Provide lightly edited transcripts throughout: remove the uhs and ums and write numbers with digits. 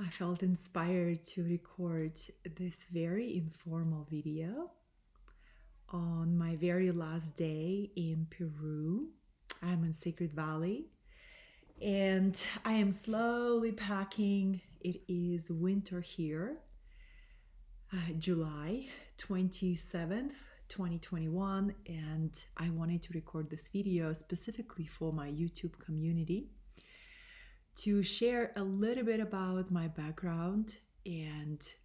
I felt inspired to record this very informal video on my very last day in Peru. I'm in Sacred Valley and I am slowly packing. It is winter here, July 27th, 2021, and I wanted to record this video specifically for my YouTube community to share a little bit about my background and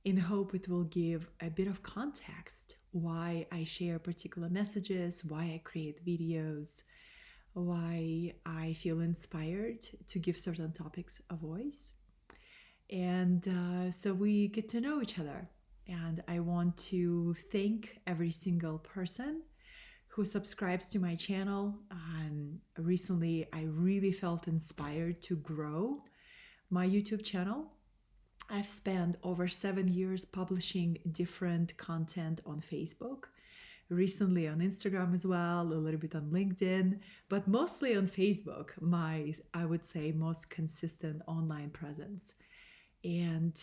in hope it will give a bit of context why I share particular messages, why I create videos, why I feel inspired to give certain topics a voice. And so we get to know each other. And I want to thank every single person who subscribes to my channel. Recently, I really felt inspired to grow my YouTube channel. I've spent over 7 years publishing different content on Facebook, recently on Instagram as well, a little bit on LinkedIn, but mostly on Facebook, I would say, most consistent online presence. And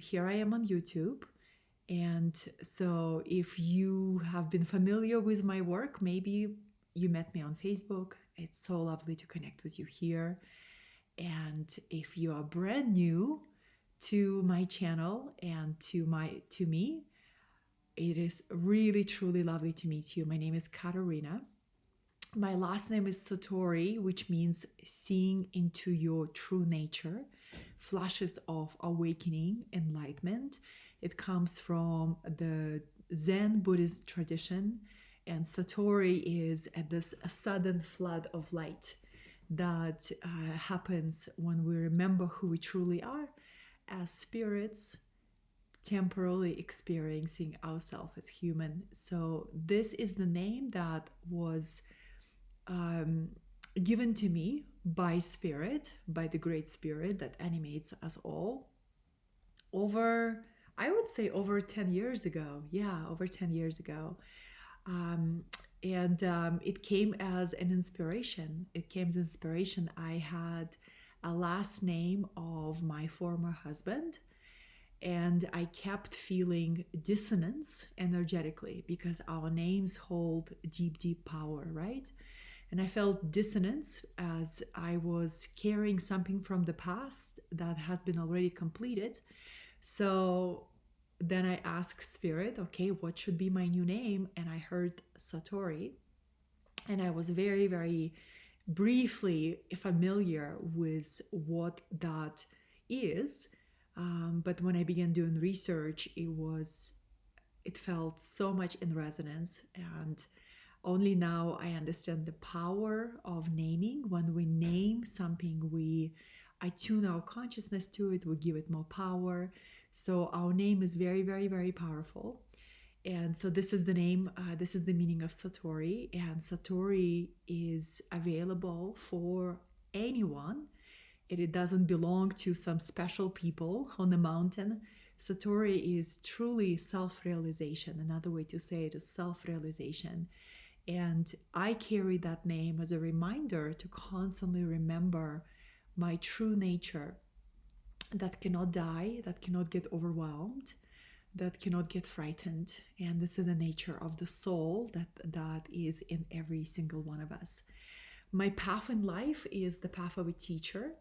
here I am on YouTube. And so if you have been familiar with my work, maybe you met me on Facebook. It's so lovely to connect with you here. And if you are brand new to my channel and to me, it is really truly lovely to meet you. My name is Katerina. My last name is Satori, which means seeing into your true nature, flashes of awakening, enlightenment. It comes from the Zen Buddhist tradition, and Satori is a sudden flood of light that happens when we remember who we truly are as spirits, temporarily experiencing ourselves as human. So this is the name that was given to me by Spirit, by the Great Spirit that animates us all I would say over 10 years ago. Yeah, over 10 years ago. It came as an inspiration. I had a last name of my former husband, and I kept feeling dissonance energetically because our names hold deep, deep power, right? And I felt dissonance as I was carrying something from the past that has been already completed. So then I asked Spirit, okay, what should be my new name? And I heard Satori. And I was very, very briefly familiar with what that is. But when I began doing research, it felt so much in resonance. And only now I understand the power of naming. When we name something, I tune our consciousness to it, we give it more power. So our name is very, very, very powerful. And so this is the name, this is the meaning of Satori. And Satori is available for anyone. It doesn't belong to some special people on the mountain. Satori is truly self-realization. Another way to say it is self-realization. And I carry that name as a reminder to constantly remember my true nature that cannot die, that cannot get overwhelmed, that cannot get frightened. And this is the nature of the soul that is in every single one of us. My path in life is the path of a teacher.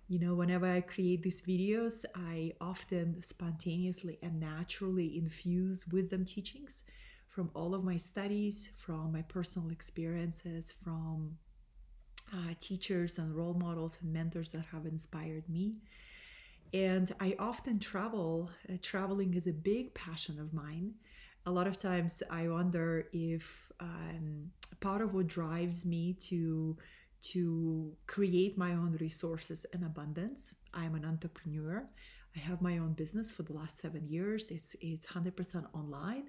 You know, whenever I create these videos, I often spontaneously and naturally infuse wisdom teachings from all of my studies, from my personal experiences, from teachers and role models and mentors that have inspired me. And I often travel. Traveling is a big passion of mine. A lot of times I wonder if part of what drives me to create my own resources in abundance. I'm an entrepreneur. I have my own business for the last 7 years. It's 100% online.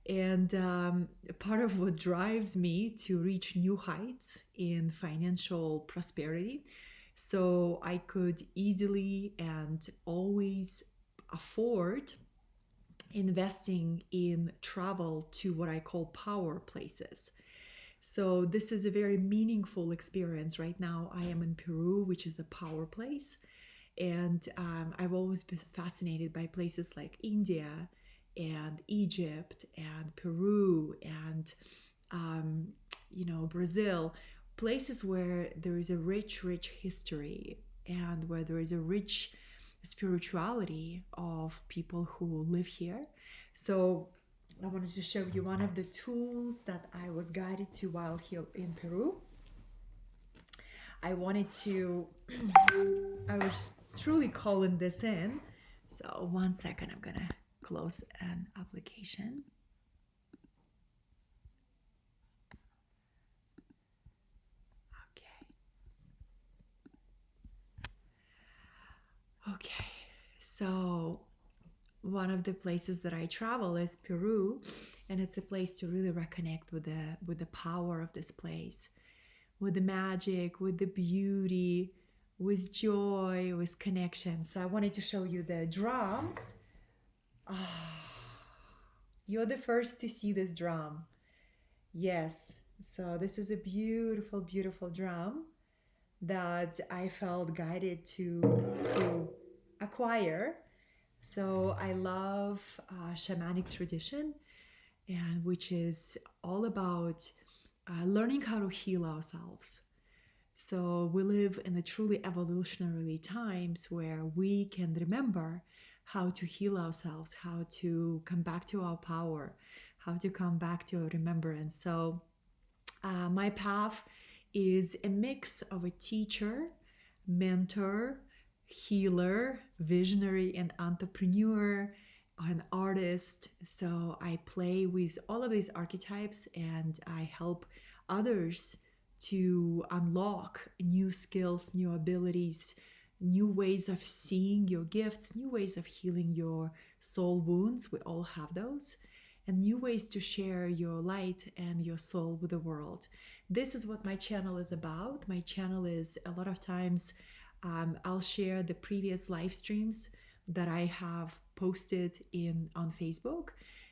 And part of what drives me to reach new heights in financial prosperity, so I could easily and always afford investing in travel to what I call power places. So this is a very meaningful experience. Right now I am in Peru, which is a power place. And I've always been fascinated by places like India and Egypt and Peru and Brazil, places where there is a rich history and where there is a rich spirituality of people who live here. So I wanted to show you one of the tools that I was guided to while here in Peru. I wanted to, I was truly calling this in. So 1 second, I'm gonna close an application. Okay, so one of the places that I travel is Peru, and it's a place to really reconnect with the power of this place, with the magic, with the beauty, with joy, with connection. So I wanted to show you the drum. You're the first to see this drum. Yes, so this is a beautiful drum that I felt guided to acquire. So I love shamanic tradition, and which is all about learning how to heal ourselves. So we live in a truly evolutionary times where we can remember how to heal ourselves, how to come back to our power, how to come back to our remembrance. So my path is a mix of a teacher, mentor, healer, visionary, and entrepreneur, an artist. So I play with all of these archetypes and I help others to unlock new skills, new abilities, new ways of seeing your gifts, new ways of healing your soul wounds. We all have those. And new ways to share your light and your soul with the world. This is what my channel is about. My channel is a lot of times I'll share the previous live streams that I have posted on Facebook,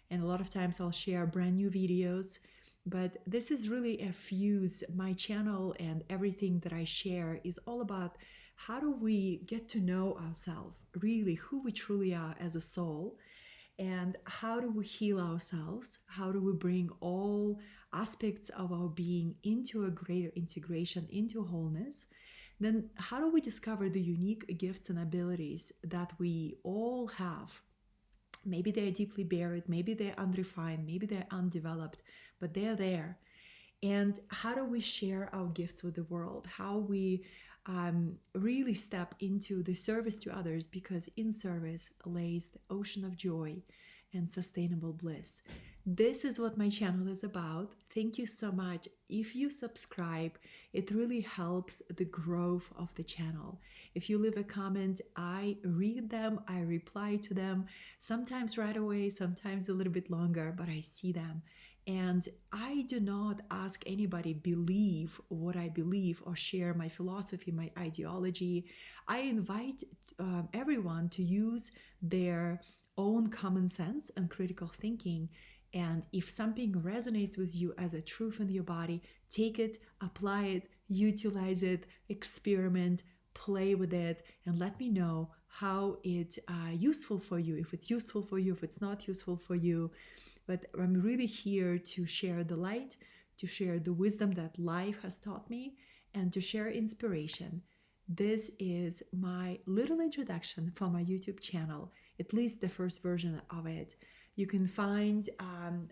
and a lot of times I'll share brand new videos. But this is really a fuse. My channel and everything that I share is all about how do we get to know ourselves, really who we truly are as a soul, and how do we heal ourselves? How do we bring all aspects of our being into a greater integration, into wholeness? Then, how do we discover the unique gifts and abilities that we all have? Maybe they're deeply buried, maybe they're unrefined, maybe they're undeveloped, but they're there. And how do we share our gifts with the world? How we really step into the service to others, because in service lays the ocean of joy and sustainable bliss. This is what my channel is about. Thank you so much. If you subscribe, it really helps the growth of the channel. If you leave a comment, I read them, I reply to them, sometimes right away, sometimes a little bit longer, but I see them. And I do not ask anybody believe what I believe or share my philosophy, my ideology. I invite everyone to use their own common sense and critical thinking. And if something resonates with you as a truth in your body, take it, apply it, utilize it, experiment, play with it, and let me know how it's useful for you, if it's useful for you, if it's not useful for you. But I'm really here to share the light, to share the wisdom that life has taught me, and to share inspiration. This is my little introduction for my YouTube channel, at least the first version of it. You can find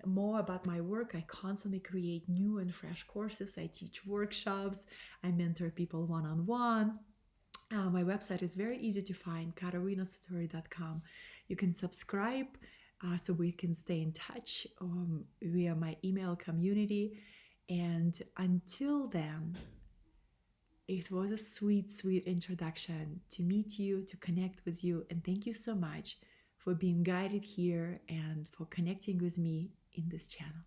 more about my work. I constantly create new and fresh courses. I teach workshops. I mentor people one-on-one. My website is very easy to find, katerinasatori.com. You can subscribe so we can stay in touch via my email community. And until then, it was a sweet introduction to meet you, to connect with you. And thank you so much for being guided here and for connecting with me in this channel.